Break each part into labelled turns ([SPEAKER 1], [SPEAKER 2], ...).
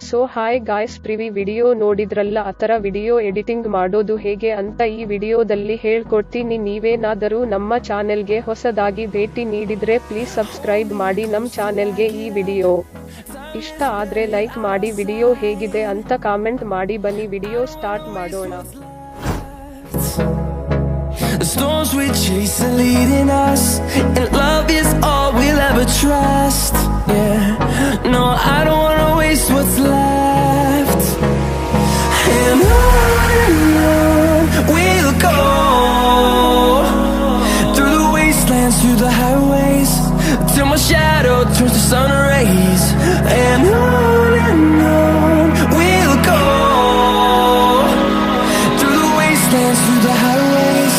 [SPEAKER 1] So hi guys, previous video ನೋಡಿದ್ರಲ್ಲ, ಆತರ video editing ಮಾಡೋದು ಹೇಗೆ ಅಂತ ಈ ವಿಡಿಯೋದಲ್ಲಿ ಹೇಳ್ಕೊಡ್ತೀನಿ. ನೀವೇನಾದರೂ ನಮ್ಮ ಚಾನೆಲ್ಗೆ ಹೊಸದಾಗಿ ಭೇಟಿ ನೀಡಿದ್ರೆ ಪ್ಲೀಸ್ ಸಬ್ಸ್ಕ್ರೈಬ್ ಮಾಡಿ ನಮ್ ಚಾನೆಲ್ಗೆ. ಈ ವಿಡಿಯೋ ಇಷ್ಟ ಆದ್ರೆ ಲೈಕ್ ಮಾಡಿ, ವಿಡಿಯೋ ಹೇಗಿದೆ ಅಂತ ಕಾಮೆಂಟ್ ಮಾಡಿ. ಬನ್ನಿ ವಿಡಿಯೋ ಸ್ಟಾರ್ಟ್ ಮಾಡೋಣ.
[SPEAKER 2] The storms we chase are leading us, and love is all we'll ever trust. Yeah, no, I don't wanna waste what's left. And on we'll go, through the wastelands, through the highways, till my shadow turns to sun rays. And on we'll go, through the wastelands, through the highways,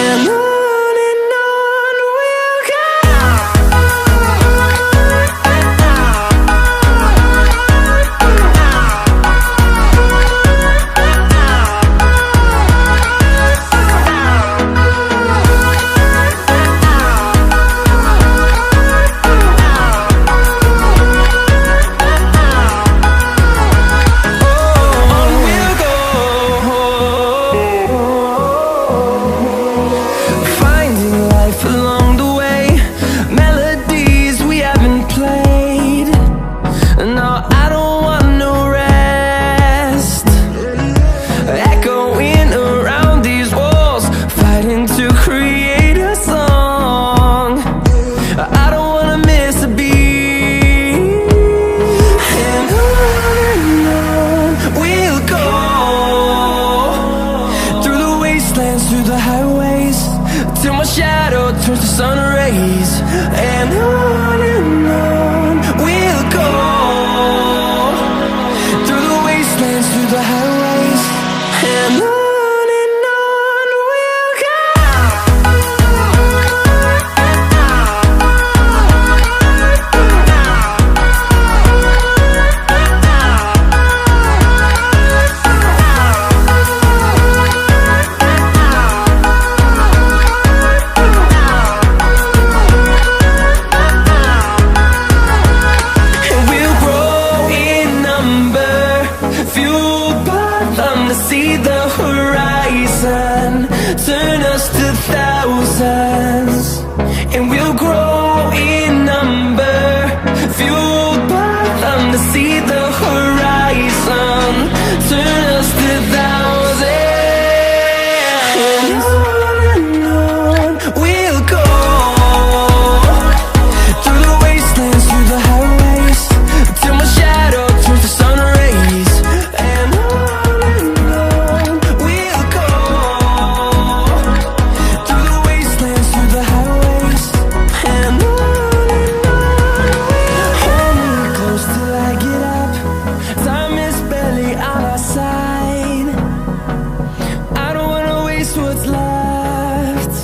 [SPEAKER 2] and on we'll go. Through the highways, till my shadow turns to sun rays. And on we'll go, through the wastelands, through the highways, and on we'll go. See the horizon, turn us to thousands, and we'll grow in number, fueled by them to see the horizon, turn us to thousands, and on we'll go, through the wastelands, through the highways, till my shadow turns to sun rays. And what's left,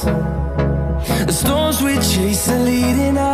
[SPEAKER 2] the storms we chase are leading us.